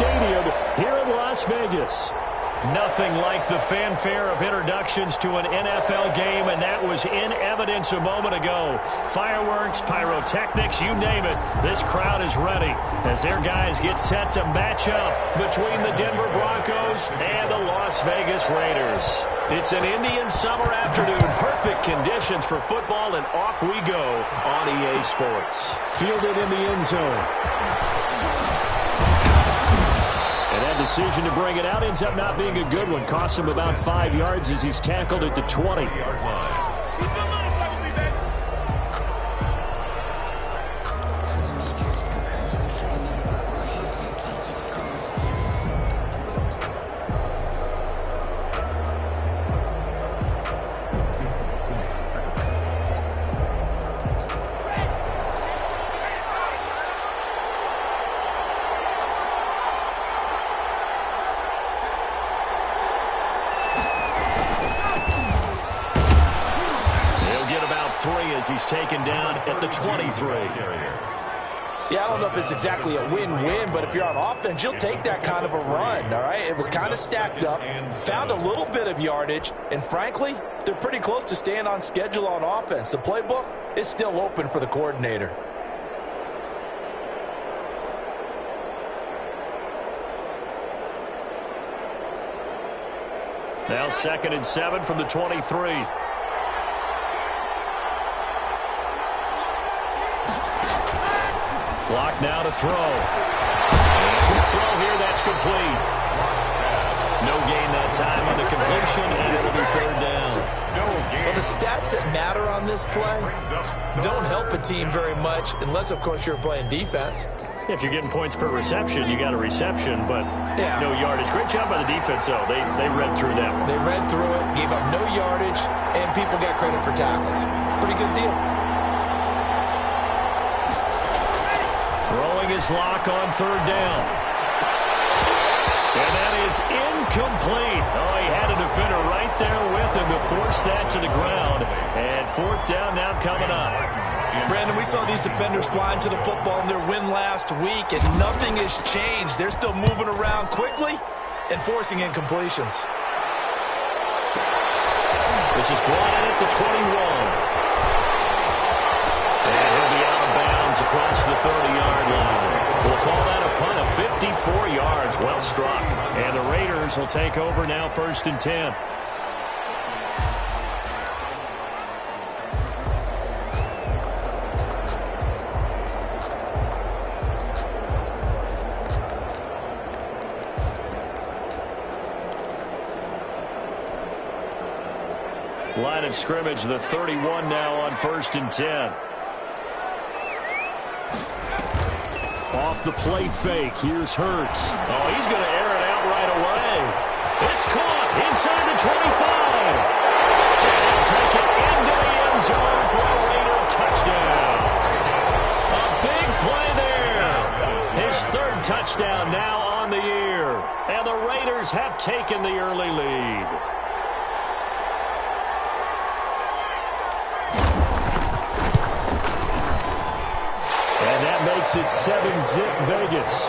Stadium here in Las Vegas. Nothing like the fanfare of introductions to an NFL game, and that was in evidence a moment ago. Fireworks, pyrotechnics, you name it. This crowd is ready as their guys get set to match up between the Denver Broncos and the Las Vegas Raiders. It's an Indian summer afternoon. Perfect conditions for football, and off we go on EA Sports. Fielded in the end zone. And that decision to bring it out ends up not being a good one. Costs him about 5 yards as he's tackled at the 20-yard line. As he's taken down at the 23. Yeah, I don't know if it's exactly a win-win, but if you're on offense, you'll take that kind of a run, all right? It was kind of stacked up, found a little bit of yardage, and frankly, they're pretty close to staying on schedule on offense. The playbook is still open for the coordinator. Now 2nd and 7 from the 23. Block now to throw. And quick throw here, that's complete. No gain that time on the completion, and it'll be 3rd down. Well, the stats that matter on this play don't help a team very much unless, of course, you're playing defense. If you're getting points per reception, you got a reception, but no yardage. Great job by the defense, though. They read through that one. They read through it, gave up no yardage, and people got credit for tackles. Pretty good deal. Throwing his lock on 3rd down. And that is incomplete. Oh, he had a defender right there with him to force that to the ground. And 4th down now coming up. Brandon, we saw these defenders flying to the football in their win last week, and nothing has changed. They're still moving around quickly and forcing incompletions. This is brought in at the 21. And he'll be out of bounds across the 30-yard line. We'll call that a punt of 54 yards. Well struck. And the Raiders will take over now 1st and 10. Line of scrimmage, the 31 now on 1st and 10. Off the play fake. Here's Hurts. Oh, he's going to air it out right away. It's caught inside the 25. And he'll take it into the end zone for a Raider touchdown. A big play there. His 3rd touchdown now on the year. And the Raiders have taken the early lead. Makes it 7-zip Vegas.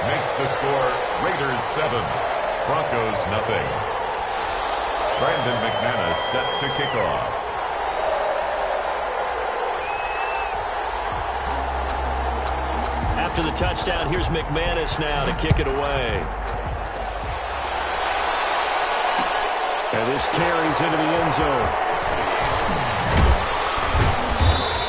Makes the score Raiders 7, Broncos nothing. Brandon McManus set to kick off. After the touchdown, here's McManus now to kick it away. And this carries into the end zone.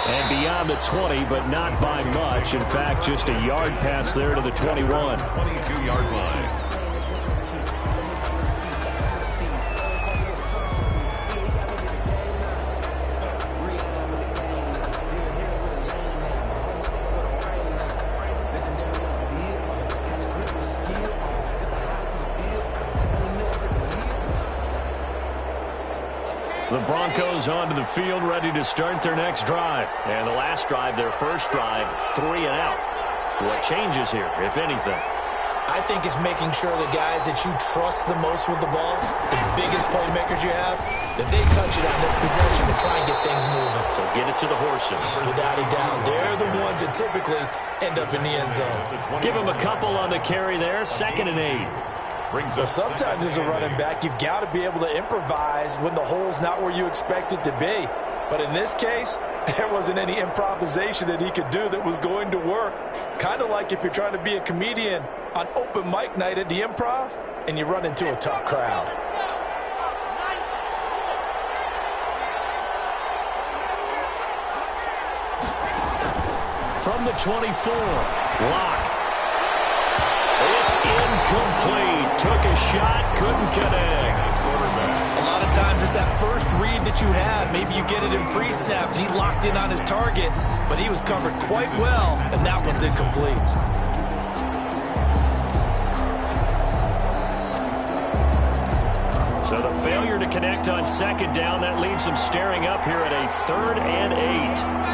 And beyond the 20, but not by much. In fact, just a yard pass there to the 21. 22-yard line. The Broncos onto the field, ready to start their next drive. And the last drive, their first drive, 3 and out. What changes here, if anything? I think it's making sure the guys that you trust the most with the ball, the biggest playmakers you have, that they touch it on this possession to try and get things moving. So get it to the horses. Without a doubt. They're the ones that typically end up in the end zone. Give him a couple on the carry there. 2nd and 8. Well, sometimes as a running back, you've got to be able to improvise when the hole's not where you expect it to be. But in this case, there wasn't any improvisation that he could do that was going to work. Kind of like if you're trying to be a comedian on open mic night at the Improv and you run into a tough crowd. From the 24, Locke. It's incomplete. Took a shot, couldn't connect. A lot of times it's that first read that you have. Maybe you get it in pre-snap and he locked in on his target, but he was covered quite well, and that one's incomplete. So the failure to connect on 2nd down, that leaves him staring up here at a 3rd and 8.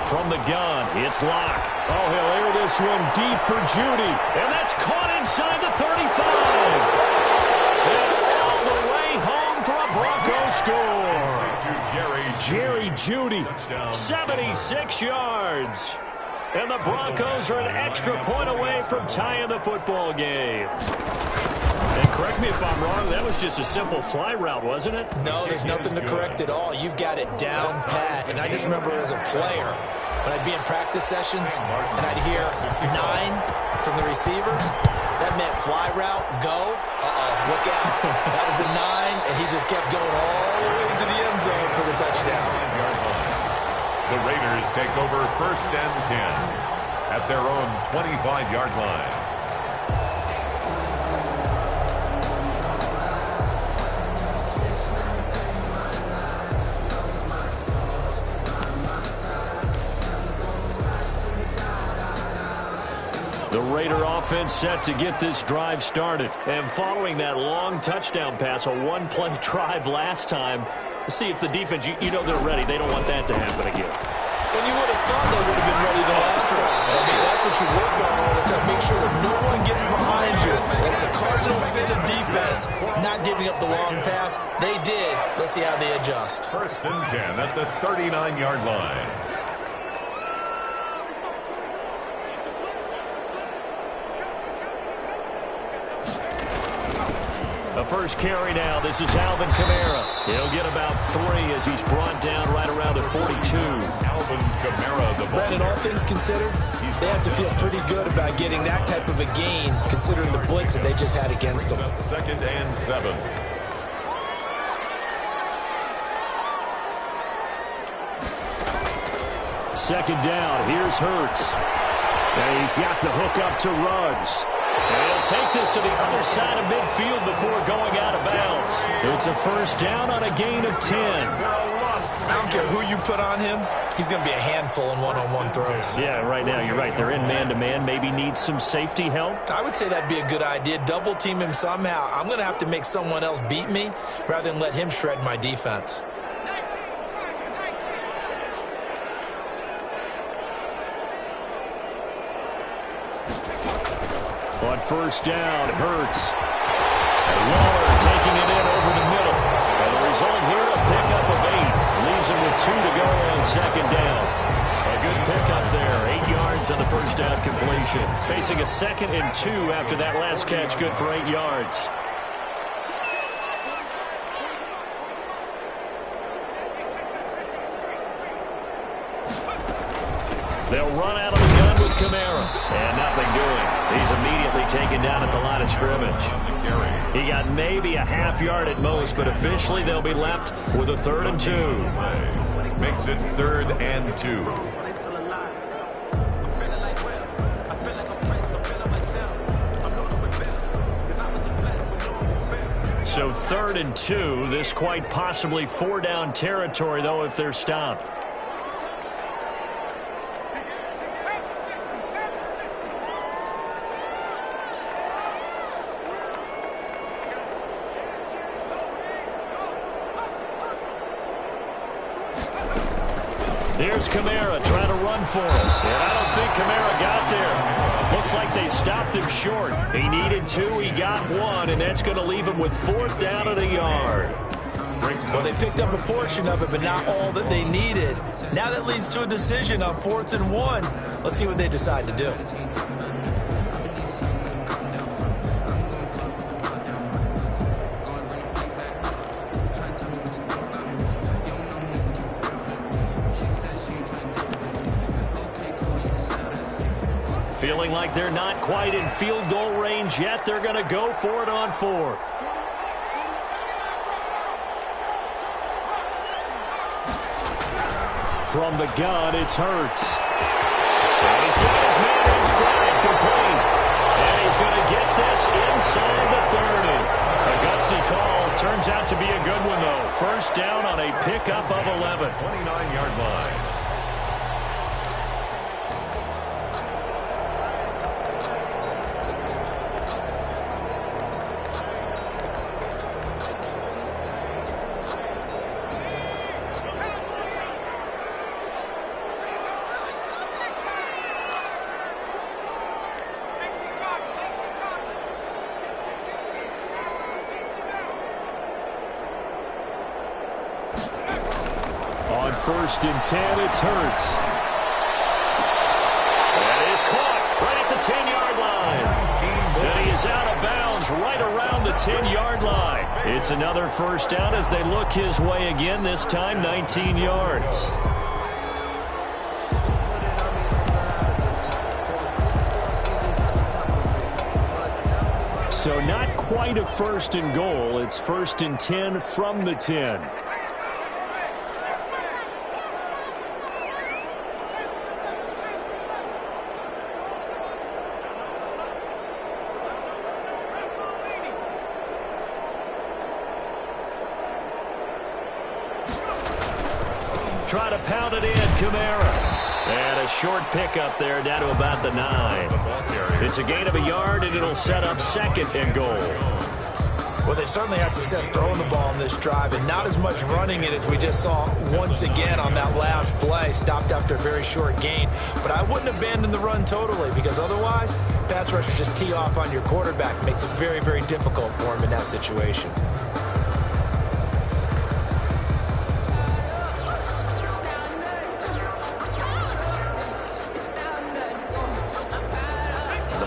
From the gun, it's Locke. Oh, he'll air this one deep for Judy. And that's caught inside the 35. And all the way home for a Broncos score. Jerry Judy, 76 yards. And the Broncos are an extra point away from tying the football game. And correct me if I'm wrong, that was just a simple fly route, wasn't it? No, there's nothing to correct at all. You've got it down pat. And I just remember as a player, when I'd be in practice sessions and I'd hear 9 from the receivers, that meant fly route, go. Look out. That was the 9, and he just kept going all the way to the end zone for the touchdown. The Raiders take over 1st and 10 at their own 25-yard line. The Raider offense set to get this drive started. And following that long touchdown pass, a one-play drive last time, see if the defense, you know they're ready. They don't want that to happen again. And you would have thought they would have been ready the last time. I mean, that's what you work on all the time. Make sure that no one gets behind you. That's the cardinal sin of defense, not giving up the long pass. They did. Let's see how they adjust. 1st and 10 at the 39-yard line. The first carry now. This is Alvin Kamara. He'll get about 3 as he's brought down right around the 42. Alvin Kamara, the ball. Brandon, all things considered, they have to feel pretty good about getting that type of a gain, considering the blitz that they just had against them. 2nd and 7. Second down. Here's Hurts. And he's got the hook up to Ruggs. And he'll take this to the other side of midfield before going out of bounds. It's a first down on a gain of 10. I don't care who you put on him. He's going to be a handful in one-on-one throws. Yeah, right now, you're right. They're in man-to-man. Maybe need some safety help. I would say that'd be a good idea. Double team him somehow. I'm going to have to make someone else beat me rather than let him shred my defense. On first down, Hurts. And Waller taking it in over the middle. And the result here, a pickup of 8. Leaves him with 2 to go on second down. A good pickup there. 8 yards on the first down completion. Facing a 2nd and 2 after that last catch. Good for 8 yards. They'll run out of the gun with Kamara. And nothing doing. He's immediately taken down at the line of scrimmage. He got maybe a half yard at most, but officially they'll be left with a 3rd and 2. Makes it 3rd and 2. So 3rd and 2. This quite possibly 4-down territory, though, if they're stopped. Here's comes Kamara trying to run for him. And I don't think Kamara got there. Looks like they stopped him short. He needed 2, he got 1, and that's going to leave him with 4th down and a yard. Well, they picked up a portion of it, but not all that they needed. Now that leads to a decision on 4th and 1. Let's see what they decide to do. Feeling like they're not quite in field goal range yet. They're going to go for it on 4th. From the gun, it's Hurts. And he's got his man in stride, complete. And he's going to get this inside the 30. A gutsy call. Turns out to be a good one, though. First down on a pickup of 11. 29-yard line. On 1st and 10, it's Hurts. That is caught right at the 10-yard line. And he is out of bounds right around the 10-yard line. It's another first down as they look his way again, this time 19 yards. So not quite a 1st and goal. It's 1st and 10 from the 10. Try to pound it in, Kamara. And a short pickup there down to about the 9. It's a gain of a yard, and it'll set up 2nd and goal. Well, they certainly had success throwing the ball on this drive, and not as much running it as we just saw once again on that last play. Stopped after a very short gain. But I wouldn't abandon the run totally, because otherwise, pass rushers just tee off on your quarterback. Makes it very, very difficult for him in that situation.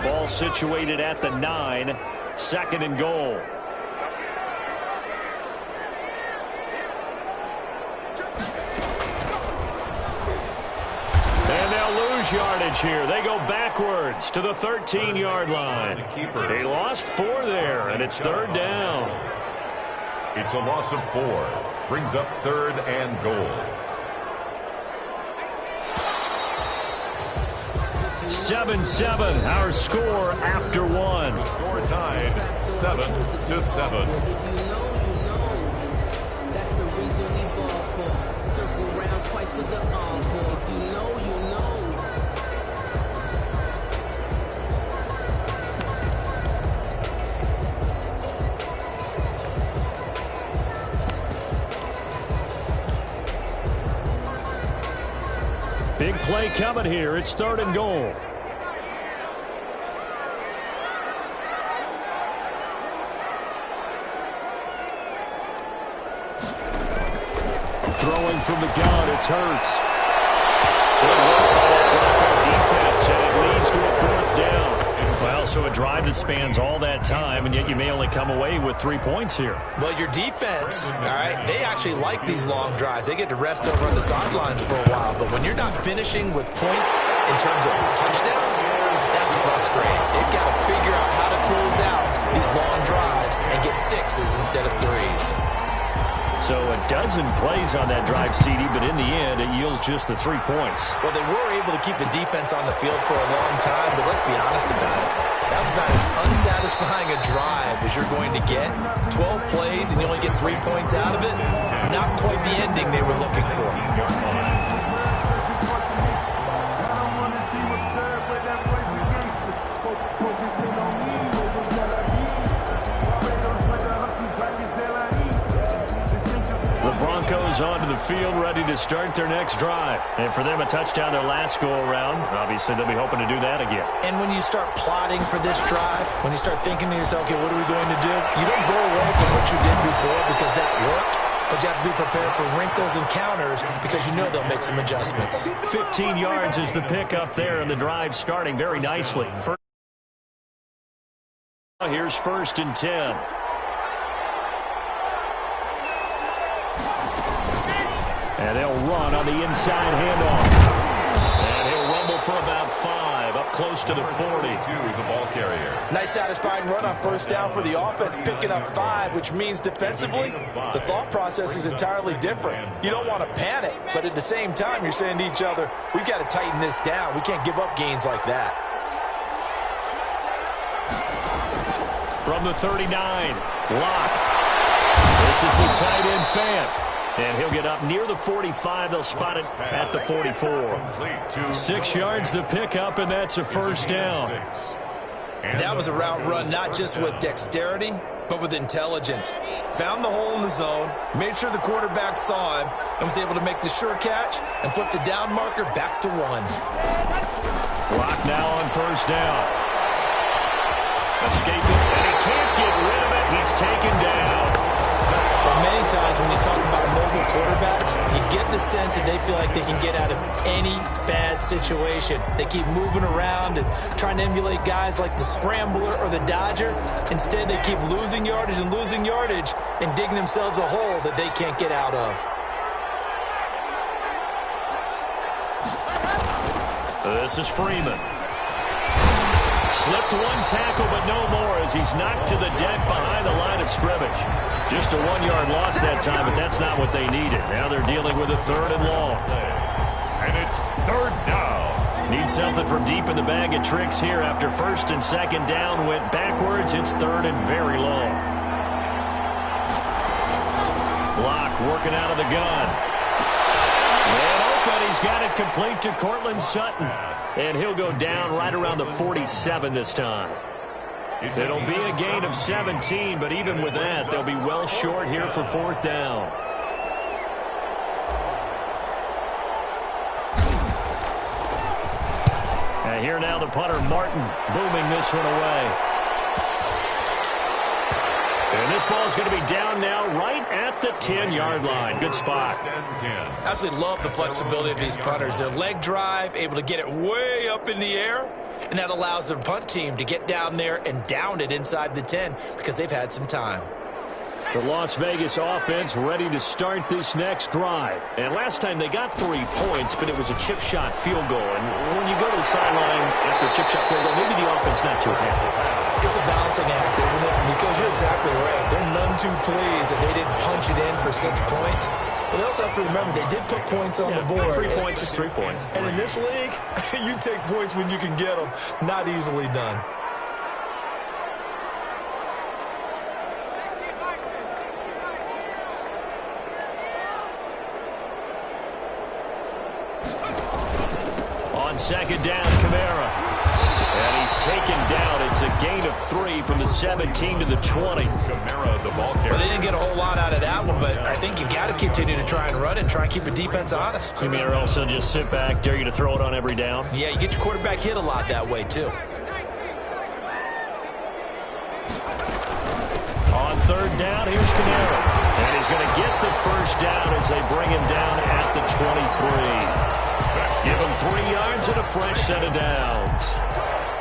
Ball situated at the 9, 2nd and goal. And they'll lose yardage here. They go backwards to the 13-yard line. They lost 4 there, and it's 3rd down. It's a loss of 4. Brings up 3rd and goal. 7-7, our score after 1. The score tied 7-7. If you know, that's the reason we ball for. Circle round twice for the encore. If you know, you know. Big play coming here. It's 3rd and goal. Throwing from the gun, it's Hurts. Good work by that Bronco defense, and it leads to a 4th down. Well, so a drive that spans all that time, and yet you may only come away with 3 points here. Well, your defense, all right, they actually like these long drives. They get to rest over on the sidelines for a while, but when you're not finishing with points in terms of touchdowns, that's frustrating. They've got to figure out how to close out these long drives and get 6s instead of 3s. So a dozen plays on that drive, CD, but in the end, it yields just the 3 points. Well, they were able to keep the defense on the field for a long time, but let's be honest about it. That was about as unsatisfying a drive as you're going to get. 12 plays and you only get 3 points out of it. Not quite the ending they were looking for. comes onto the field ready to start their next drive. And for them, a touchdown their last go-around. Obviously, they'll be hoping to do that again. And when you start plotting for this drive, when you start thinking to yourself, okay, what are we going to do? You don't go away from what you did before because that worked. But you have to be prepared for wrinkles and counters because you know they'll make some adjustments. 15 yards is the pickup there, and the drive starting very nicely. Here's 1st and 10. And they'll run on the inside handoff. And he'll rumble for about 5, up close to the 40. The ball carrier. Nice satisfying run on 1st down for the offense, picking up 5, which means defensively, the thought process is entirely different. You don't want to panic, but at the same time, you're saying to each other, we've got to tighten this down. We can't give up gains like that. From the 39, Locke. This is the tight end Fant. And he'll get up near the 45. They'll spot it at the 44. 6 yards the pickup, and that's a 1st down. That was a route run not just with dexterity, but with intelligence. Found the hole in the zone, made sure the quarterback saw him, and was able to make the sure catch and flip the down marker back to 1. Locke now on 1st down. Escaping, and he can't get rid of it. He's taken down. Well, many times when you talk about mobile quarterbacks, you get the sense that they feel like they can get out of any bad situation. They keep moving around and trying to emulate guys like the Scrambler or the Dodger. Instead, they keep losing yardage and digging themselves a hole that they can't get out of. This is Freeman. Slipped 1 tackle, but no more as he's knocked to the deck behind the line of scrimmage. Just a 1-yard loss that time, but that's not what they needed. Now they're dealing with a 3rd and long. And it's 3rd down. Need something from deep in the bag of tricks here after 1st and 2nd down went backwards. It's 3rd and very long. Locke working out of the gun. And open, he's got it complete to Cortland Sutton. And he'll go down right around the 47 this time. It'll be a gain of 17, but even with that, they'll be well short here for 4th down. And here now the punter, Martin, booming this one away. And this ball is going to be down now right at the 10-yard line. Good spot. Absolutely love the flexibility of these punters. Their leg drive, able to get it way up in the air, and that allows the punt team to get down there and down it inside the 10 because they've had some time. The Las Vegas offense ready to start this next drive. And last time they got 3 points, but it was a chip shot field goal. And when you go to the sideline after a chip shot field goal, maybe the offense not too happy. It's a balancing act, isn't it? Because you're exactly right. They're none too pleased that they didn't punch it in for 6 points. But they also have to remember they did put points on the board. 3 points is 3 points. And in this league, you take points when you can get them. Not easily done. On 2nd down, Kamara. And he's taken down. It's a gain of 3 from the 17 to the 20. Kamara, the ball carrier. Well, they didn't get a whole lot out of that one, but I think you've got to continue to try and run and try and keep the defense honest. You mean or else they'll just sit back, dare you to throw it on every down? Yeah, you get your quarterback hit a lot that way, too. On 3rd down, here's Kamara. And he's going to get the 1st down as they bring him down at the 23. Give him 3 yards and a fresh set of downs.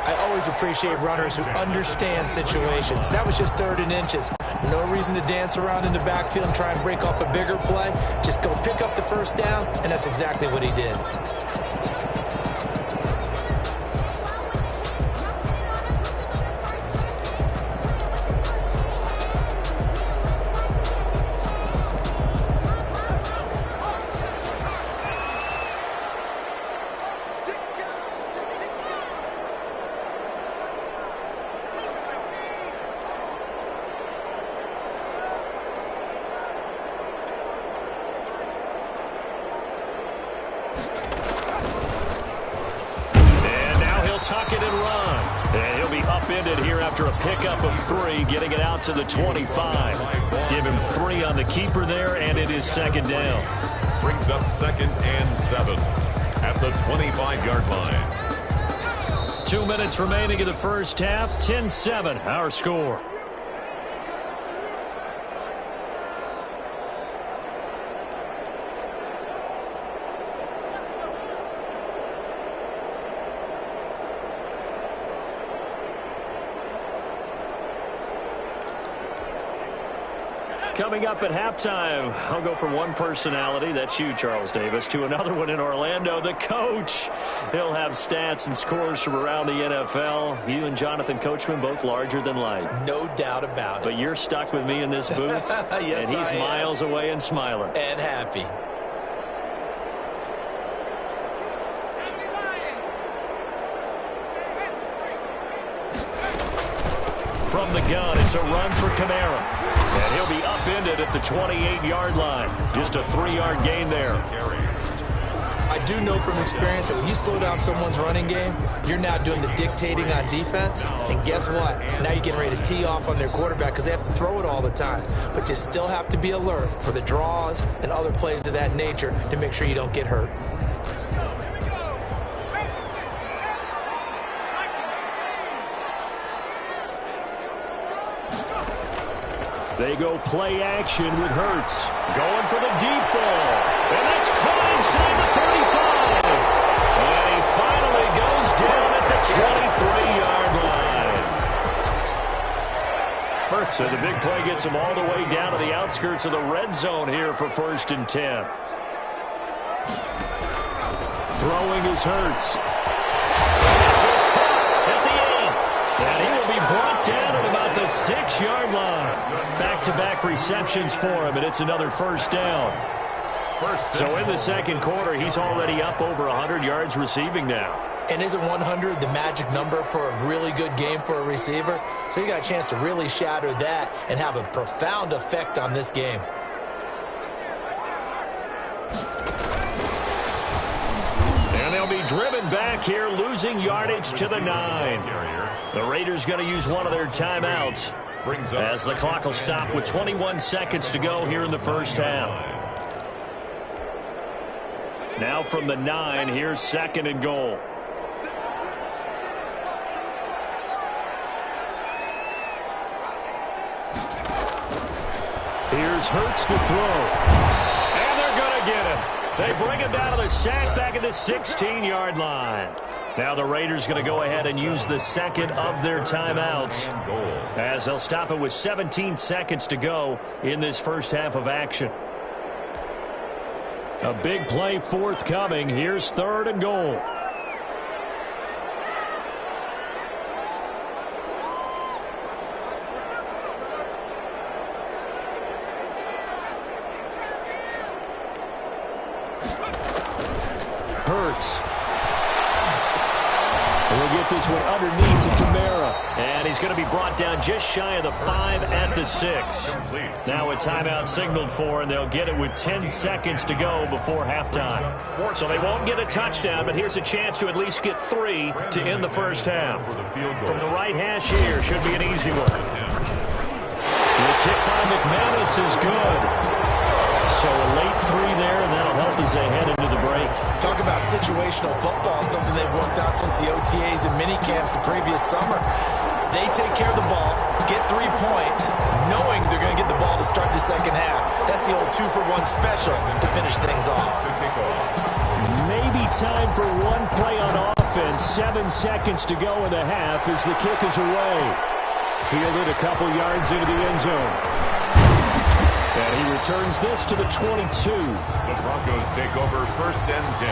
I always appreciate runners who understand situations. That was just 3rd and inches. No reason to dance around in the backfield and try and break off a bigger play. Just go pick up the 1st down, and that's exactly what he did. Tuck it and run. And he'll be up upended here after a pickup of 3, getting it out to the 25. Give him 3 on the keeper there, and it is second down. Brings up 2nd and 7 at the 25-yard line. 2 minutes remaining in the first half. 10-7, our score. Coming up at halftime, I'll go from one personality, that's you, Charles Davis, to another one in Orlando, the coach. He'll have stats and scores from around the NFL. You and Jonathan Coachman, both larger than life. No doubt about it. But you're stuck with me in this booth, yes, and he's miles away and smiling. And happy. From the gun, it's a run for Kamara. And he'll be upended at the 28-yard line. Just a 3-yard gain there. I do know from experience that when you slow down someone's running game, you're now doing the dictating on defense. And guess what? Now you're getting ready to tee off on their quarterback because they have to throw it all the time. But you still have to be alert for the draws and other plays of that nature to make sure you don't get hurt. They go play action with Hurts. Going for the deep ball. And that's caught inside the 35. And he finally goes down at the 23-yard line. So the big play gets him all the way down to the outskirts of the red zone here for 1st and 10. Throwing is Hurts. And this is caught at the 8. And he will be brought down at about the 6-yard line. Back-to-back receptions for him, and it's another first down. So in the second quarter, he's already up over 100 yards receiving now. And isn't 100 the magic number for a really good game for a receiver? So you got a chance to really shatter that and have a profound effect on this game. And they'll be driven back here, losing yardage to the 9. The Raiders going to use one of their timeouts as the clock will stop with 21 seconds to go here in the first half. Now from the 9, here's 2nd and goal. Here's Hurts to throw. And they're going to get him. They bring him down to the sack back at the 16-yard line. Now the Raiders going to go ahead and use the second of their timeouts as they'll stop it with 17 seconds to go in this first half of action. A big play forthcoming. Here's 3rd and goal. Hurts. We'll get this one underneath to Kamara. And he's going to be brought down just shy of the 5 at the 6. Now a timeout signaled for, and they'll get it with 10 seconds to go before halftime. So they won't get a touchdown, but here's a chance to at least get 3 to end the first half. From the right hash here, should be an easy one. The kick by McManus is good. So a late 3 there, and that'll help as they head into the break. Talk about situational football and something they've worked out since the OTAs and minicamps the previous summer. They take care of the ball, get 3 points, knowing they're going to get the ball to start the second half. That's the old 2-for-1 special to finish things off. Maybe time for one play on offense. 7 seconds to go in the half as the kick is away. Fielded a couple yards into the end zone. And he returns this to the 22. The Broncos take over 1st and 10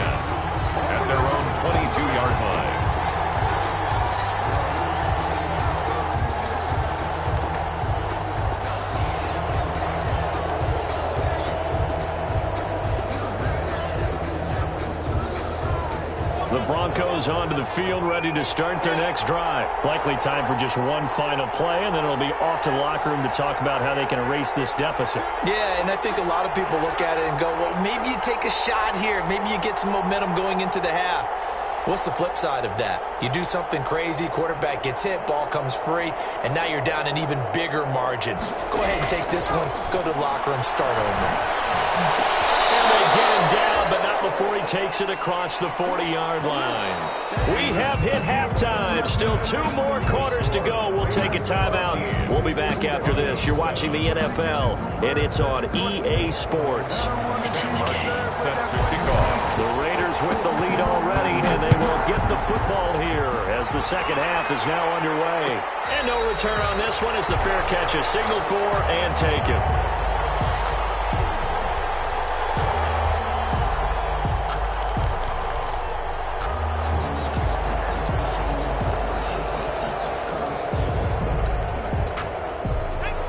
at their own 22-yard line. The Broncos onto the field, ready to start their next drive. Likely time for just one final play, and then it'll be off to the locker room to talk about how they can erase this deficit. Yeah, and I think a lot of people look at it and go, well, maybe you take a shot here. Maybe you get some momentum going into the half. What's the flip side of that? You do something crazy, quarterback gets hit, ball comes free, and now you're down an even bigger margin. Go ahead and take this one, go to the locker room, start over. And they get him down, but not before he takes it across the 40-yard line. We have hit halftime. Still 2 more quarters to go. We'll take a timeout. We'll be back after this. You're watching the NFL, and it's on EA Sports. It's in the game. Set to kick off. The Raiders with the lead already, and they will get the football here as the second half is now underway. And no return on this one as the fair catch is signaled for and taken.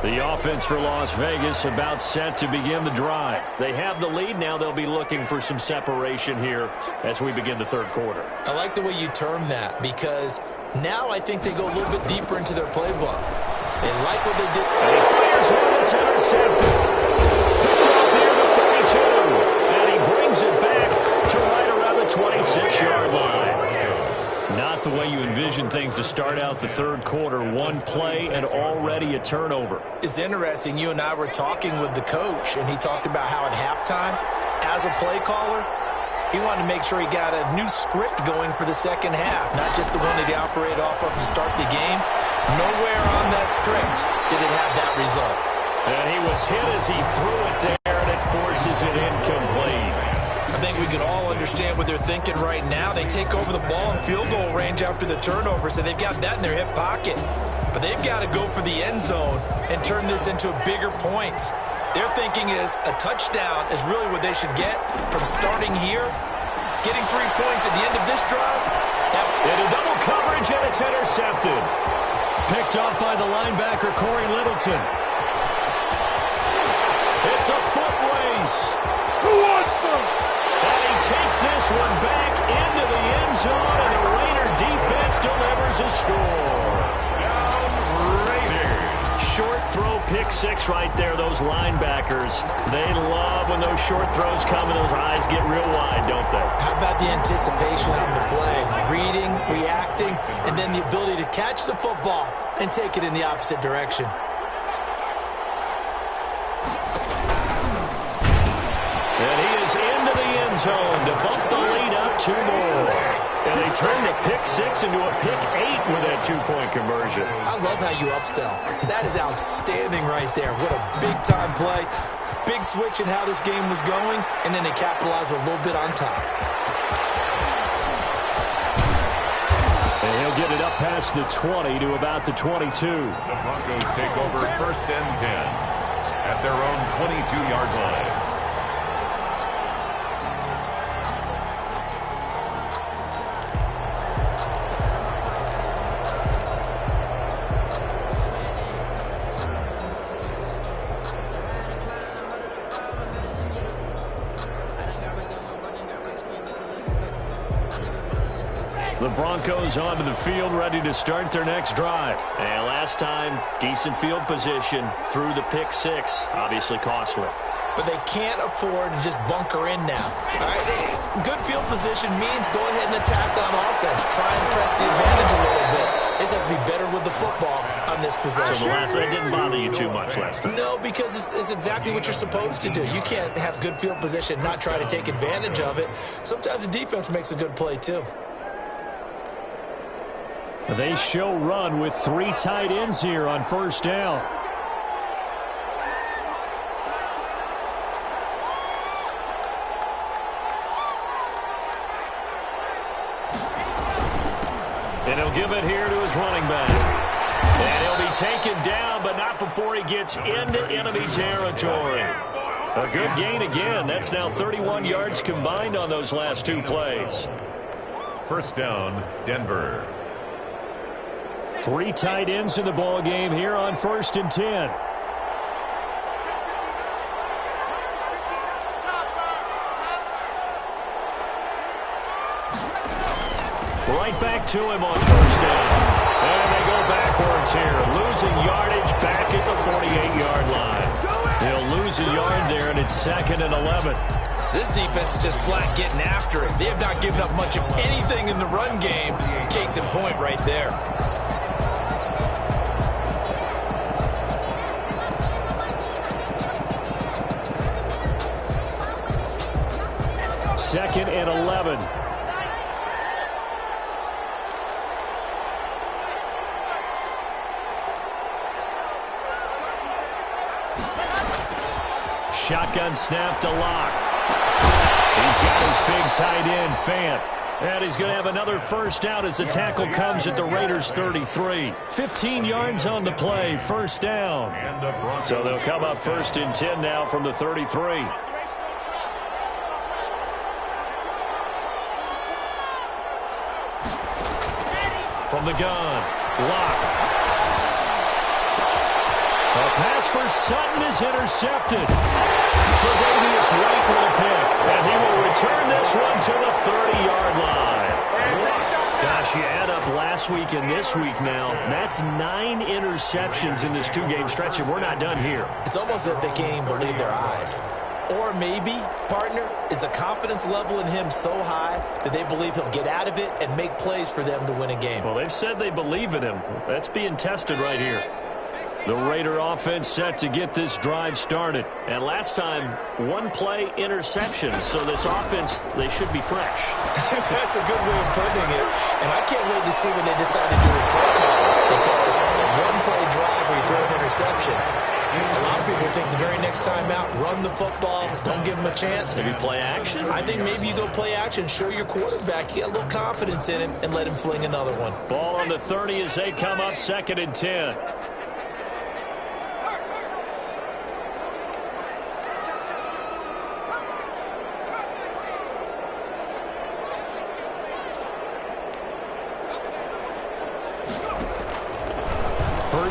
The offense for Las Vegas about set to begin the drive. They have the lead. Now they'll be looking for some separation here as we begin the third quarter. I like the way you term that because now I think they go a little bit deeper into their playbook. They like what they did. And he fires one that's intercepted. Picked off here to 32. And he brings it back to right around the 26-yard line. Not the way you envision things to start out the third quarter. One play and already a turnover. It's interesting. You and I were talking with the coach, and he talked about how at halftime, as a play caller, he wanted to make sure he got a new script going for the second half, not just the one that he operated off of to start the game. Nowhere on that script did it have that result. And he was hit as he threw it there, and it forces it incomplete. I think we can all understand what they're thinking right now. They take over the ball in field goal range after the turnover, so they've got that in their hip pocket. But they've got to go for the end zone and turn this into bigger points. Their thinking is a touchdown is really what they should get from starting here. Getting 3 points at the end of this drive. Into double coverage, and it's intercepted. Picked off by the linebacker, Corey Littleton. It's a foot race. Who wants them? And he takes this one back into the end zone, and the Raider defense delivers a score. Short throw, pick six right there. Those linebackers, they love when those short throws come and those eyes get real wide, don't they? How about the anticipation on the play? Reading, reacting, and then the ability to catch the football and take it in the opposite direction. And he is into the end zone to bump the lead up 2 more. And they turn the pick six into a pick 8 with that 2-point conversion. I love how you upsell. That is outstanding right there. What a big-time play. Big switch in how this game was going, and then they capitalize a little bit on top. And he'll get it up past the 20 to about the 22. The Broncos take over 1st and 10 at their own 22-yard line. The Broncos onto the field, ready to start their next drive. And last time, decent field position through the pick six. Obviously costly. But they can't afford to just bunker in now. All right, good field position means go ahead and attack on offense. Try and press the advantage a little bit. They just have to be better with the football on this possession. So the last one didn't bother you too much last time. No, because it's exactly what you're supposed to do. You can't have good field position, not try to take advantage of it. Sometimes the defense makes a good play too. They show run with 3 tight ends here on 1st down. And he'll give it here to his running back. And he'll be taken down, but not before he gets into enemy territory. A good gain again. That's now 31 yards combined on those last 2 plays. 1st down, Denver. 3 tight ends in the ball game here on 1st and 10. Right back to him on 1st down. And they go backwards here. Losing yardage back at the 48-yard line. He'll lose a yard there, and it's 2nd and 11. This defense is just flat getting after it. They have not given up much of anything in the run game. Case in point right there. Second and 11. Shotgun snap to Locke. He's got his big tight end, Fant. And he's going to have another first down as the tackle comes at the Raiders' 33. 15 yards on the play, first down. So they'll come up first and 10 now from the 33. From the gun, Locke. A pass for Sutton is intercepted. Tre'Davious White with a pick, and he will return this one to the 30-yard line. Gosh, you add up last week and this week now, that's 9 interceptions in this two-game stretch, and we're not done here. It's almost as if they can't even believe their eyes. Or maybe, partner, is the confidence level in him so high that they believe he'll get out of it and make plays for them to win a game. Well, they've said they believe in him. That's being tested right here. The Raider offense set to get this drive started. And last time, one-play interception. So this offense, they should be fresh. That's a good way of putting it. And I can't wait to see what they decide to do with play calling. Because a one-play drive where you throw an interception, a lot of people think the very next time out, run the football, don't give him a chance. Maybe play action? I think maybe you go play action, show your quarterback, get a little confidence in him, and let him fling another one. Ball on the 30 as they come up second and 10.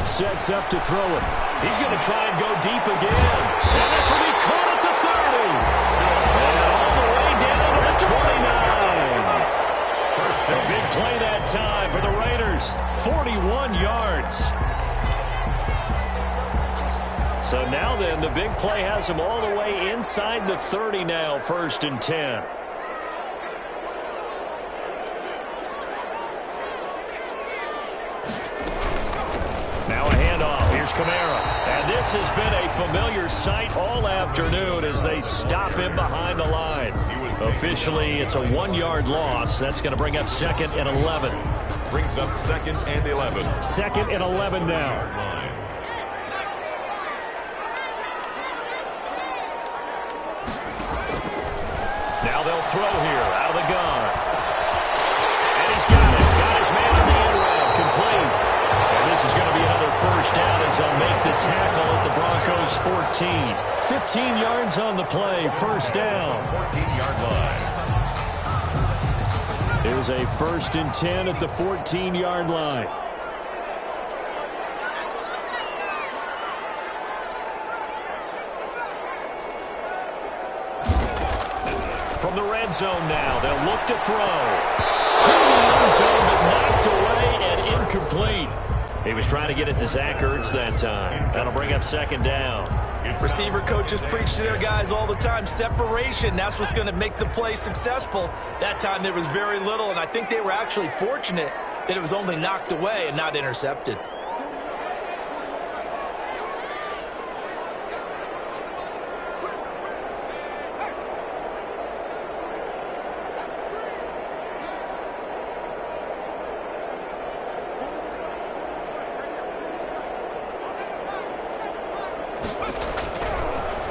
Sets up to throw it. He's going to try and go deep again. And this will be caught at the 30. And all the way down to the 29. A big play that time for the Raiders. 41 yards. So now then, the big play has them all the way inside the 30 now, first and 10. Kamara. And this has been a familiar sight all afternoon as they stop him behind the line. Officially, it's a 1-yard loss. That's going to bring up second and 11. Brings up second and 11. Second and 11 now. Now they'll throw here out of the gun. And he's got it. Got his man on the end route. Complete. And this is going to be another first down as they'll make the tackle at the Broncos' 14. 15 yards on the play, first down. 14-yard line. Here's a first and 10 at the 14-yard line. From the red zone now, they'll look to throw. To the end zone, but knocked away and incomplete. He was trying to get it to Zach Ertz that time. That'll bring up second down. Receiver coaches preach to their guys all the time. Separation, that's what's going to make the play successful. That time there was very little, and I think they were actually fortunate that it was only knocked away and not intercepted.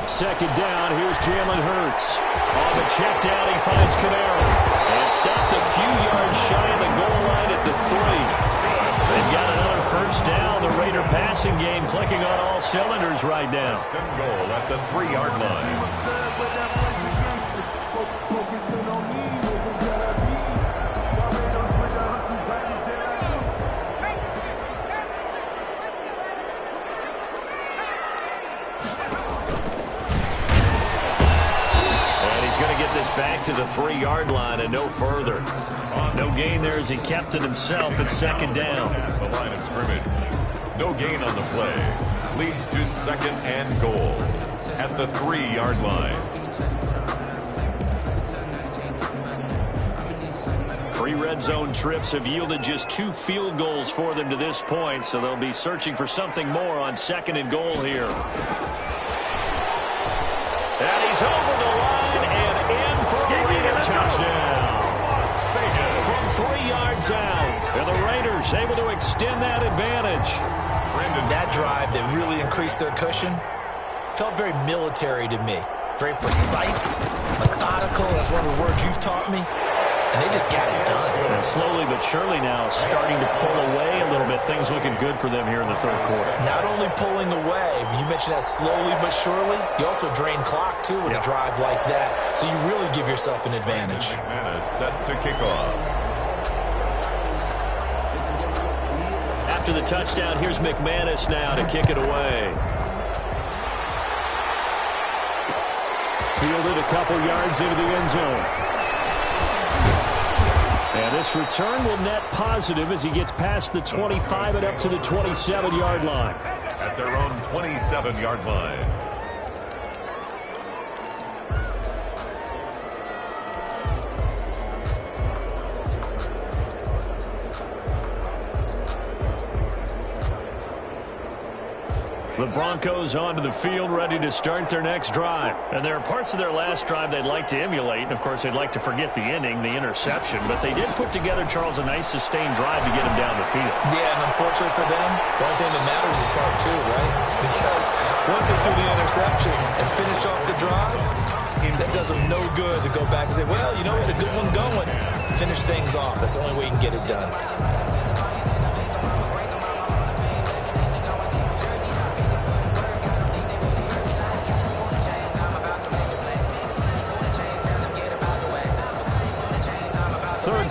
Second down, here's Jalen Hurts. On the check down, he finds Kamara. And stopped a few yards shy of the goal line at the 3. They've got another first down. The Raider passing game clicking on all cylinders right now. Goal at the 3-yard line. This back to the 3-yard line and no further. No gain there as he kept it himself at second down. The line of scrimmage. No gain on the play. Leads to second and goal at the 3-yard line. 3 red zone trips have yielded just 2 field goals for them to this point, so they'll be searching for something more on 2nd and goal here. And he's over the line and in for a Raider touchdown. From 3 yards out, and the Raiders able to extend that advantage. That drive that really increased their cushion felt very military to me. Very precise, methodical, that's one of the words you've taught me. And they just got it done. And slowly but surely now starting to pull away a little bit. Things looking good for them here in the 3rd quarter. Not only pulling away, but you mentioned that slowly but surely. You also drain clock, too, with a drive like that. So you really give yourself an advantage. And is set to kick off. After the touchdown, here's McManus now to kick it away. Fielded a couple yards into the end zone. And this return will net positive as he gets past the 25 and up to the 27-yard line. At their own 27-yard line. The Broncos onto the field, ready to start their next drive. And there are parts of their last drive they'd like to emulate. And, of course, they'd like to forget the inning, the interception. But they did put together, Charles, a nice sustained drive to get him down the field. Yeah, and unfortunately for them, the only thing that matters is part 2, right? Because once they do the interception and finish off the drive, that does them no good to go back and say, well, you know, we had a good one going. Finish things off. That's the only way you can get it done.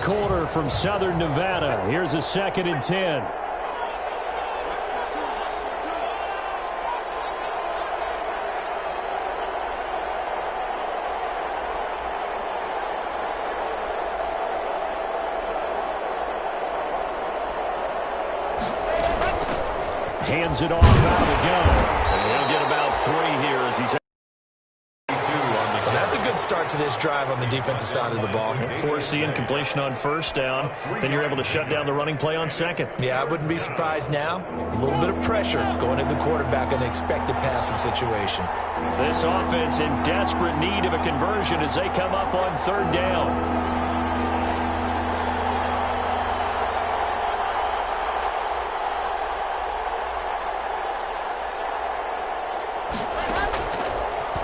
Quarter from Southern Nevada. Here's a 2nd and 10. Hands it off out of the gun. And he'll get about 3 here as he's good start to this drive on the defensive side of the ball. Force the incompletion on 1st down. Then you're able to shut down the running play on 2nd. Yeah, I wouldn't be surprised now. A little bit of pressure going into the quarterback in an expected passing situation. This offense in desperate need of a conversion as they come up on 3rd down.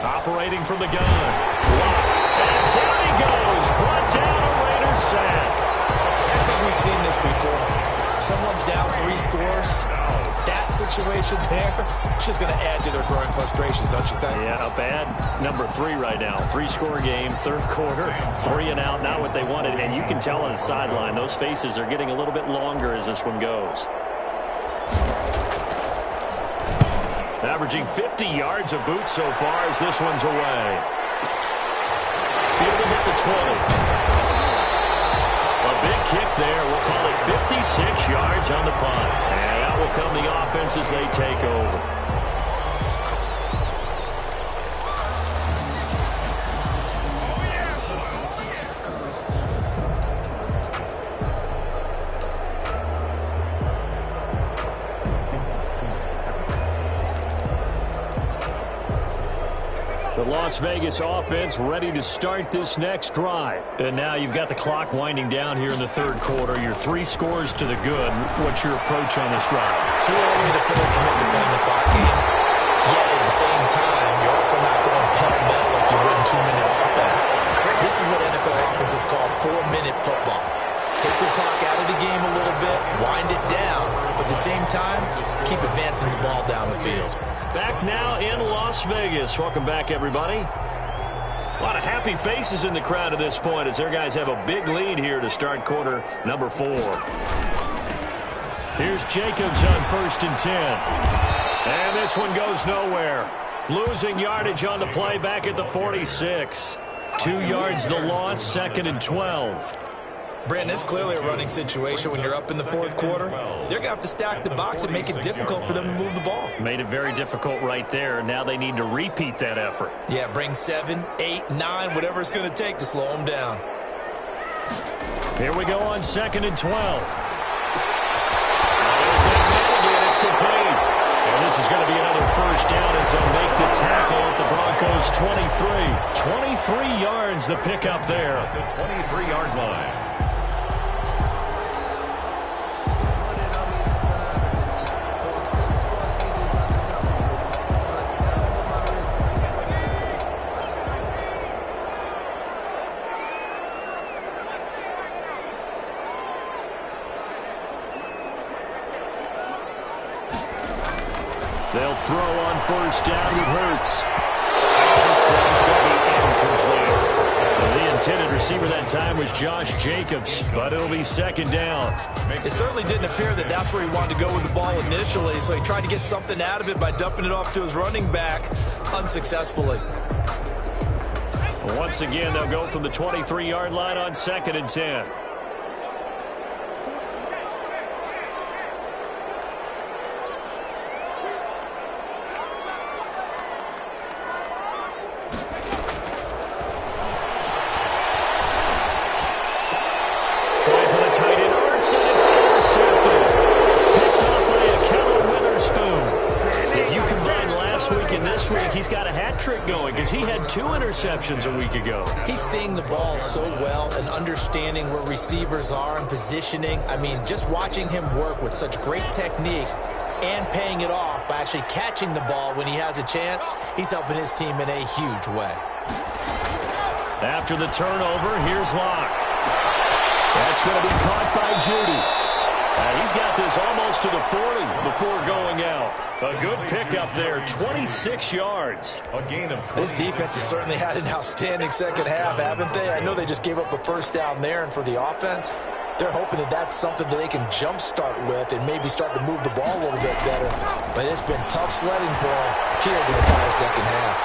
Operating from the gun. And down he goes. Brought down a Raiders sack. I think we've seen this before. Someone's down 3 scores. That situation there, it's just going to add to their growing frustrations, don't you think? Yeah, a bad number 3 right now. 3-score game, 3rd quarter, 3 and out, not what they wanted. And you can tell on the sideline, those faces are getting a little bit longer as this one goes. Averaging 50 yards a boot so far as this one's away. Fielded at the 20. A big kick there. We'll call it 56 yards on the punt. And out will come the offense as they take over. The Las Vegas offense ready to start this next drive. And now you've got the clock winding down here in the 3rd quarter. Your 3 scores to the good. What's your approach on this drive? Too early to fully commit to playing the clock game. Yet at the same time, you're also not going pell-mell like you would in 2-minute offense. This is what NFL offenses call 4-minute football. Take the clock out of the game a little bit, wind it down, but at the same time, keep advancing the ball down the field. Back now in Las Vegas. Welcome back, everybody. A lot of happy faces in the crowd at this point as their guys have a big lead here to start quarter number 4. Here's Jacobs on 1st and 10. And this one goes nowhere. Losing yardage on the play back at the 46. 2 yards the loss, 2nd and 12. Brandon, it's clearly a running situation when you're up in the 4th quarter. They're going to have to stack the box and make it difficult for them to move the ball. Made it very difficult right there. Now they need to repeat that effort. Yeah, bring 7, 8, 9, whatever it's going to take to slow them down. Here we go on 2nd and 12. There's that man again. It's complete. And this is going to be another first down as they'll make the tackle at the Broncos 23. 23 yards the pickup there. At the 23-yard line. They'll throw on first down with Hurts. This throw's going to be incomplete. The intended receiver that time was Josh Jacobs, but it'll be 2nd down. It certainly didn't appear that that's where he wanted to go with the ball initially, so he tried to get something out of it by dumping it off to his running back unsuccessfully. Once again, they'll go from the 23-yard line on 2nd and 10. He's got a hat trick going because he had 2 interceptions a week ago. He's seeing the ball so well and understanding where receivers are and positioning. I mean, just watching him work with such great technique and paying it off by actually catching the ball when he has a chance, he's helping his team in a huge way. After the turnover, here's Locke. That's going to be caught by Judy. He's got this almost to the 40 before going out. A good pickup there, 26 yards. A gain of 20. This defense has certainly had an outstanding second half, haven't they? I know they just gave up a first down there, and for the offense, they're hoping that that's something that they can jumpstart with and maybe start to move the ball a little bit better. But it's been tough sledding for them here the entire second half.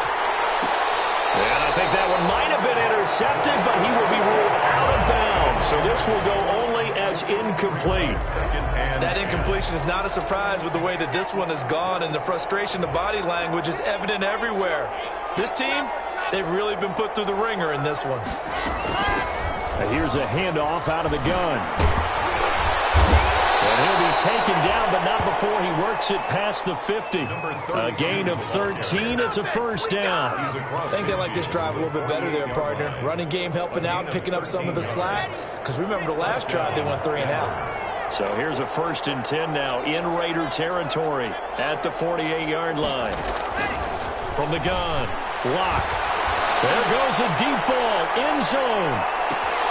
And I think that one might have been intercepted, but he will be ruled out of bounds. So this will go only as incomplete. That incompletion is not a surprise with the way that this one has gone, and the frustration, the body language is evident everywhere. This team, they've really been put through the ringer in this one. And here's a handoff out of the gun. And he'll be taken down, but not before he works it past the 50. A gain of 13. It's a first down. I think they like this drive a little bit better there, partner. Running game helping out, picking up some of the slack. Because remember the last drive, they went 3 and out. So here's a 1st and 10 now in Raider territory at the 48-yard line. From the gun, Locke. There goes a deep ball, end zone.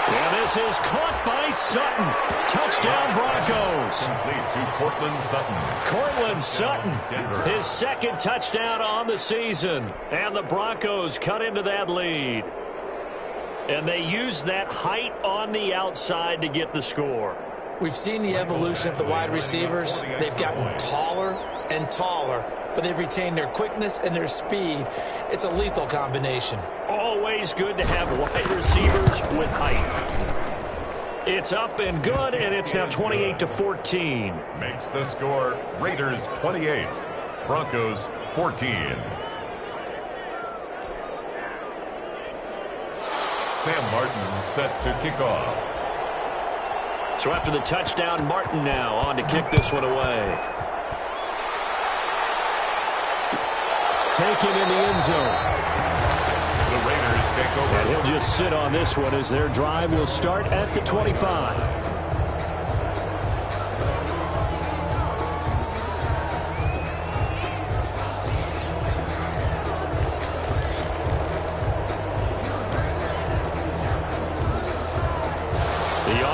And this is caught by Sutton. Touchdown, Broncos. Complete to Cortland Sutton. Courtland Sutton, his 2nd touchdown on the season. And the Broncos cut into that lead. And they use that height on the outside to get the score. We've seen the evolution of the wide receivers. They've gotten taller and taller, but they've retained their quickness and their speed. It's a lethal combination. Always good to have wide receivers with height. It's up and good, and it's now 28-14. Makes the score Raiders 28, Broncos 14. Sam Martin set to kick off. So after the touchdown, Martin now on to kick this one away. Taken in the end zone. The Raiders take over. And he'll just sit on this one as their drive will start at the 25.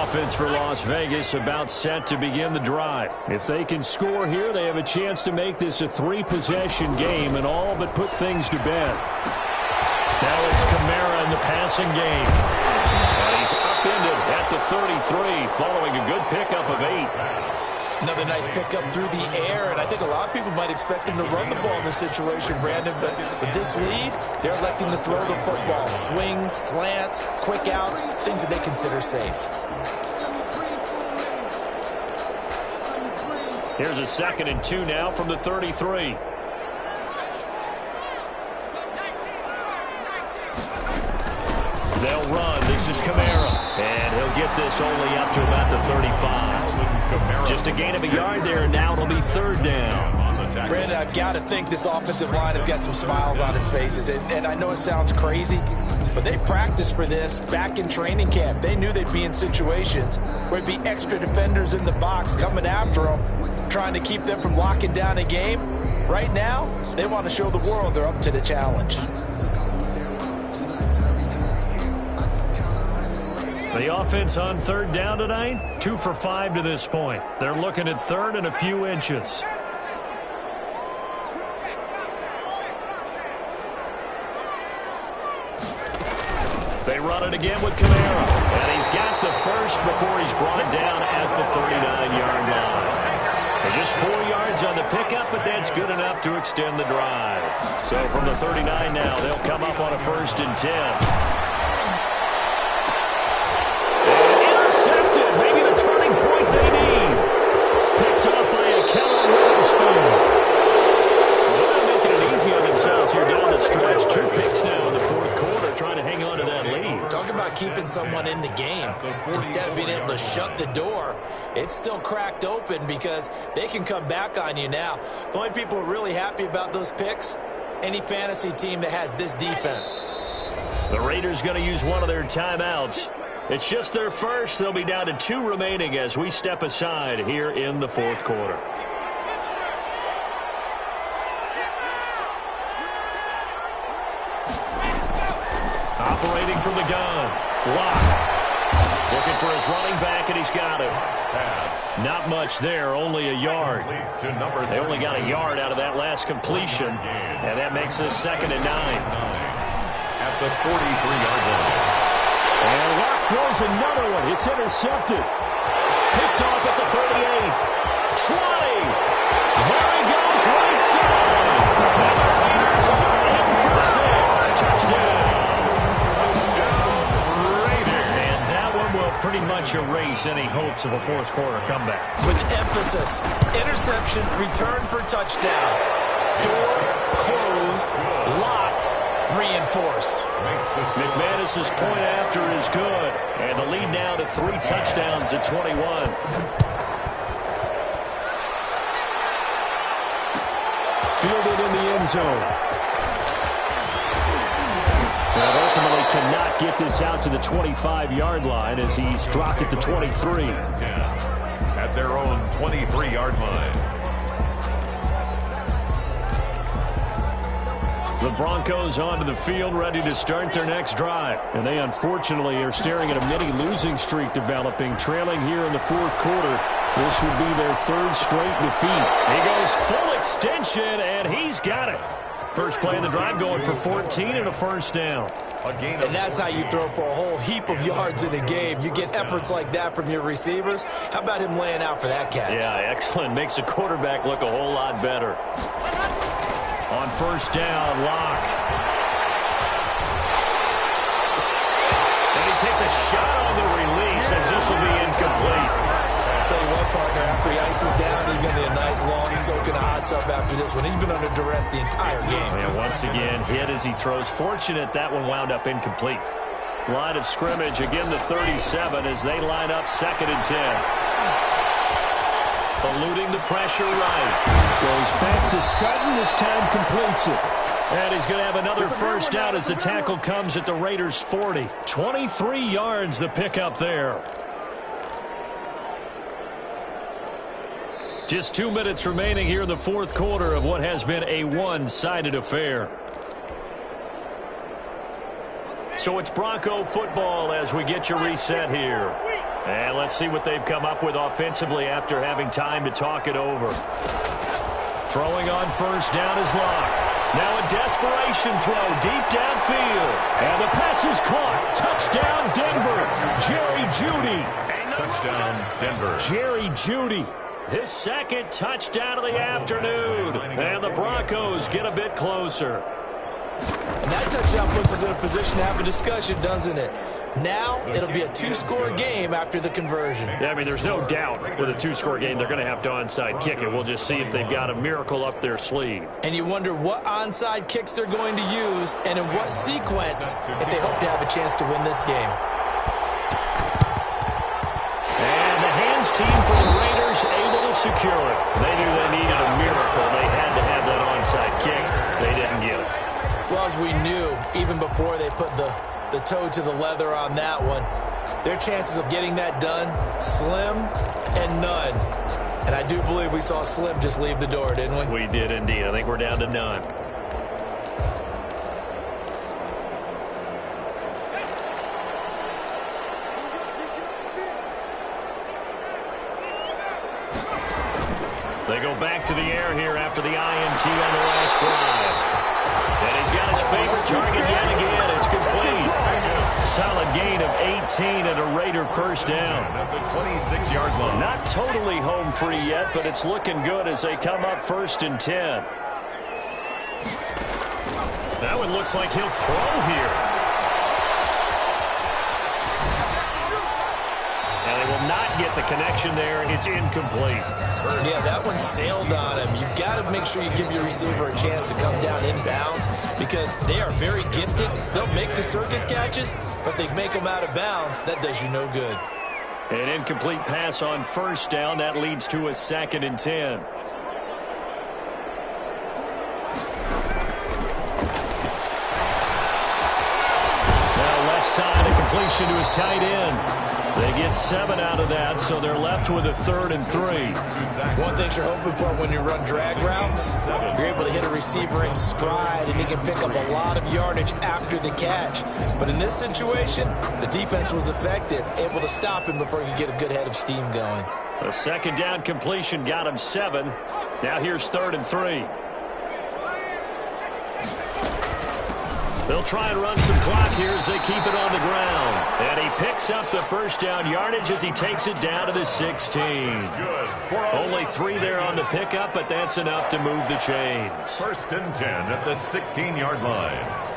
Offense for Las Vegas about set to begin the drive. If they can score here, they have a chance to make this a 3-possession game and all but put things to bed. Now it's Kamara in the passing game. And he's upended at the 33 following a good pickup of 8. Another nice pickup through the air, and I think a lot of people might expect him to run the ball in this situation, Brandon, but with this lead, they're electing to throw the football. Swings, slants, quick outs, things that they consider safe. Here's a 2nd and 2 now from the 33. They'll run. This is Kamara. And And he'll get this only up to about the 35. Just a gain of a yard there, and now it'll be third down. Brandon, I've got to think this offensive line has got some smiles on its faces. And I know it sounds crazy, but they practiced for this back in training camp. They knew they'd be in situations where there'd be extra defenders in the box coming after them, trying to keep them from locking down a game. Right now, they want to show the world they're up to the challenge. The offense on third down tonight, 2 for 5 to this point. They're looking at third and a few inches. They run it again with Kamara. And he's got the first before he's brought down at the 39-yard line. They're just 4 yards on the pickup, but that's good enough to extend the drive. So from the 39 now, they'll come up on a 1st and 10. Intercepted, maybe the turning point they need. Picked off by a Kellen Witherspoon. They're not making it easy on themselves here down the stretch. 2 picks now in the 4th quarter, trying to hang on to that lead. Talk about keeping someone in the game. Instead of being able to shut the door, it's still cracked open because they can come back on you now. The only people who are really happy about those picks, any fantasy team that has this defense. The Raiders going to use one of their timeouts. It's just their first. They'll be down to 2 remaining as we step aside here in the 4th quarter. Operating from the gun. Lock. Looking for his running back, and he's got it. Not much there, only a yard. They only got a yard out of that last completion, and that makes this 2nd and 9. At the 43-yard line. And Locke throws another one. It's intercepted. Picked off at the 38. 20. There he goes, right side. And the Raiders are in for 6. Touchdown. Pretty much erase any hopes of a 4th quarter comeback. With emphasis, interception, return for touchdown. Door closed, locked, reinforced. McManus's point after is good, and the lead now to 3 touchdowns at 21. Fielded in the end zone. But ultimately cannot get this out to the 25-yard line as he's dropped at the 23. At their own 23-yard line. The Broncos onto the field ready to start their next drive. And they unfortunately are staring at a mini losing streak developing, trailing here in the 4th quarter. This would be their 3rd straight defeat. He goes full extension, and he's got it. First play of the drive going for 14 and a 1st down. And that's how you throw for a whole heap of yards in a game. You get efforts like that from your receivers. How about him laying out for that catch? Yeah, excellent. Makes the quarterback look a whole lot better. On 1st down, Locke. And he takes a shot on the release as this will be incomplete. Tell you what, partner, after he ices down, he's going to need a nice long soak in a hot tub after this one. He's been under duress the entire game. And once again, hit as he throws. Fortunate that one wound up incomplete. Line of scrimmage, again the 37 as they line up 2nd and 10. Eluding the pressure right. Goes back to Sutton. This time completes it. And he's going to have another 1st down as the tackle comes at the Raiders' 40. 23 yards the pickup there. Just 2 minutes remaining here in the 4th quarter of what has been a one-sided affair. So it's Bronco football as we get your reset here. And let's see what they've come up with offensively after having time to talk it over. Throwing on 1st down is Locke. Now a desperation throw deep downfield. And the pass is caught. Touchdown, Denver. Jerry Jeudy. Touchdown, Denver. Jerry Jeudy. His 2nd touchdown of the afternoon. And the Broncos get a bit closer. And that touchdown puts us in a position to have a discussion, doesn't it? Now it'll be a 2-score game after the conversion. Yeah, I mean, there's no doubt with a 2-score game they're going to have to onside kick it. We'll just see if they've got a miracle up their sleeve. And you wonder what onside kicks they're going to use and in what sequence if they hope to have a chance to win this game. 16 for the Raiders, able to secure it. They knew they needed a miracle. They had to have that onside kick. They didn't get it. Well, as we knew, even before they put the toe to the leather on that one, their chances of getting that done, slim and none. And I do believe we saw Slim just leave the door, didn't we? We did indeed. I think we're down to none. They go back to the air here after the INT on the last drive. And he's got his favorite target yet again. It's complete. Solid gain of 18 and a Raider first down. At the 26-yard line. Not totally home free yet, but it's looking good as they come up 1st and 10. That one looks like he'll throw here. And they will not get the connection there. It's incomplete. Yeah, that one sailed on him. You've got to make sure you give your receiver a chance to come down inbounds because they are very gifted. They'll make the circus catches, but they make them out of bounds. That does you no good. An incomplete pass on first down. That leads to a 2nd and 10. Now left side, a completion to his tight end. They get 7 out of that, so they're left with a 3rd and 3. One thing you're hoping for when you run drag routes, you're able to hit a receiver in stride, and he can pick up a lot of yardage after the catch. But in this situation, the defense was effective, able to stop him before he could get a good head of steam going. A 2nd down completion got him 7. Now here's 3rd and 3. They'll try and run some clock here as they keep it on the ground. And he picks up the first down yardage as he takes it down to the 16. Only 3 there on the pickup, but that's enough to move the chains. 1st and 10 at the 16-yard line.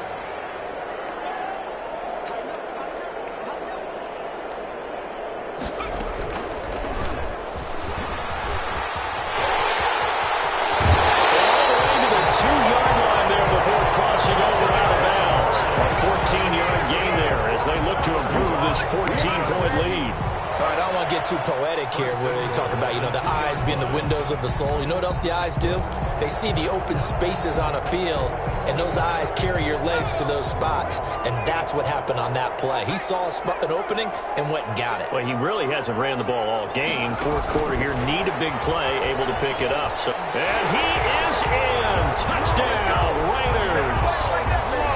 They look to improve this 14-point lead. All right, I don't want to get too poetic here where they talk about, the eyes being the windows of the soul. You know what else the eyes do? They see the open spaces on a field, and those eyes carry your legs to those spots, and that's what happened on that play. He saw an opening and went and got it. Well, he really hasn't ran the ball all game. 4th quarter here, need a big play, able to pick it up. And he is in. Touchdown, Raiders.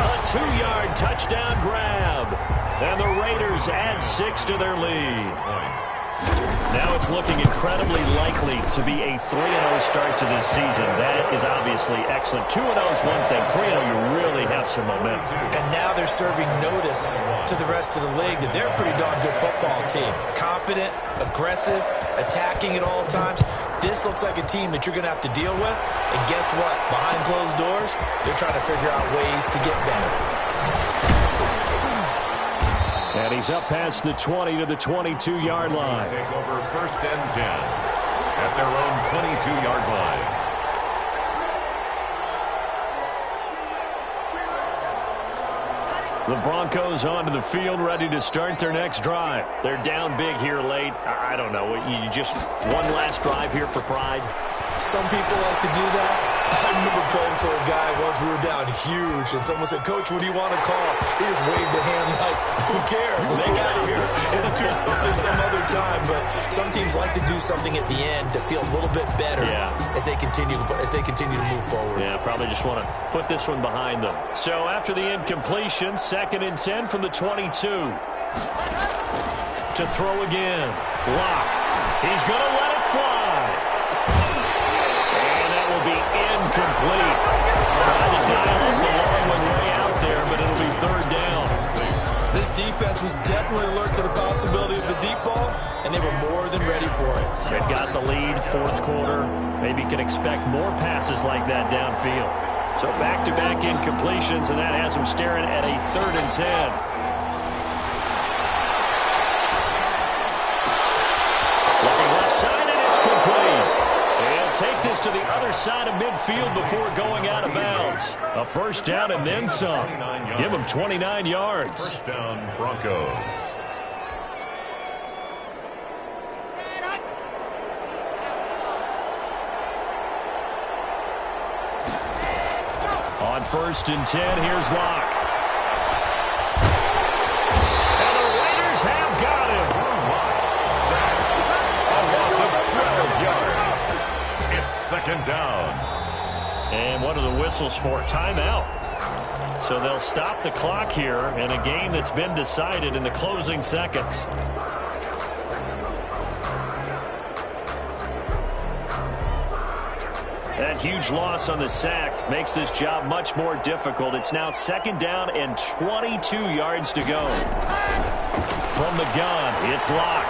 A 2-yard touchdown grab. And the Raiders add 6 to their lead. Now it's looking incredibly likely to be a 3-0 start to this season. That is obviously excellent. 2-0 is one thing. 3-0, you really have some momentum. And now they're serving notice to the rest of the league that they're a pretty darn good football team. Confident, aggressive, attacking at all times. This looks like a team that you're going to have to deal with. And guess what? Behind closed doors, they're trying to figure out ways to get better. And he's up past the 20 to the 22-yard line. Take over 1st and 10 at their own 22-yard line. The Broncos onto the field, ready to start their next drive. They're down big here late. I don't know. You just one last drive here for pride? Some people like to do that. I remember playing for a guy once. We were down huge, and someone said, "Coach, what do you want to call?" He just waved a hand like, "Who cares? Let's get out of here and do something some other time." But some teams like to do something at the end to feel a little bit better as they continue to move forward. Yeah, probably just want to put this one behind them. So after the incompletion, 2nd and 10 from the 22. To throw again. Lock. He's going to let it fly. Incomplete. Trying to dial up the long one way out there, but it'll be 3rd down. This defense was definitely alert to the possibility of the deep ball, and they were more than ready for it. They've got the lead, 4th quarter. Maybe you can expect more passes like that downfield. So back-to-back incompletions, and that has them staring at a 3rd and 10. Looking left side, and it's complete. Take this to the other side of midfield before going out of bounds. A first down and then some. Give them 29 yards. First down, Broncos. On 1st and 10, here's Locke. And the Raiders have got him. Sack. A loss of 12 yards. It's 2nd down. And what are the whistles for? Timeout. So they'll stop the clock here in a game that's been decided in the closing seconds. That huge loss on the sack makes this job much more difficult. It's now 2nd down and 22 yards to go. From the gun, it's Locke.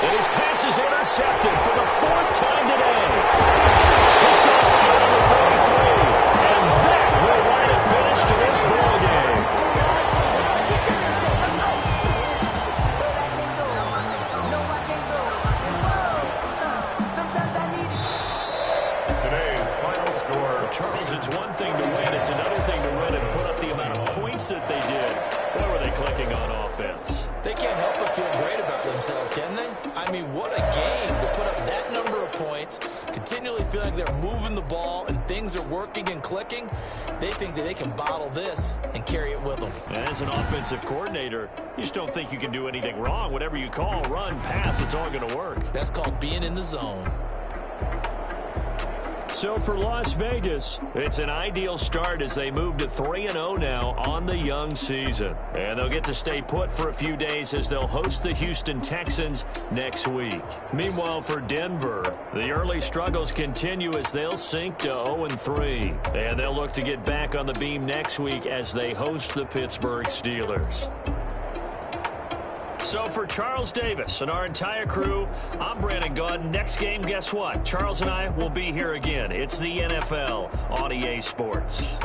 And his pass is intercepted for the 4th time today. Picked off at number 33. And that will write a finish to this ball game. Today's final score. Charles, it's one thing to win. It's another thing to run and put up the amount of points that they did. What were they clicking on offense? They can't help but feel great about themselves, can they? I mean, what a game to put up that number of points, continually feeling they're moving the ball and things are working and clicking. They think that they can bottle this and carry it with them. As an offensive coordinator, you just don't think you can do anything wrong. Whatever you call, run, pass, it's all going to work. That's called being in the zone. So for Las Vegas, it's an ideal start as they move to 3-0 now on the young season. And they'll get to stay put for a few days as they'll host the Houston Texans next week. Meanwhile, for Denver, the early struggles continue as they'll sink to 0-3. And they'll look to get back on the beam next week as they host the Pittsburgh Steelers. So for Charles Davis and our entire crew, I'm Brandon Gaudin. Next game, guess what? Charles and I will be here again. It's the NFL on EA Sports.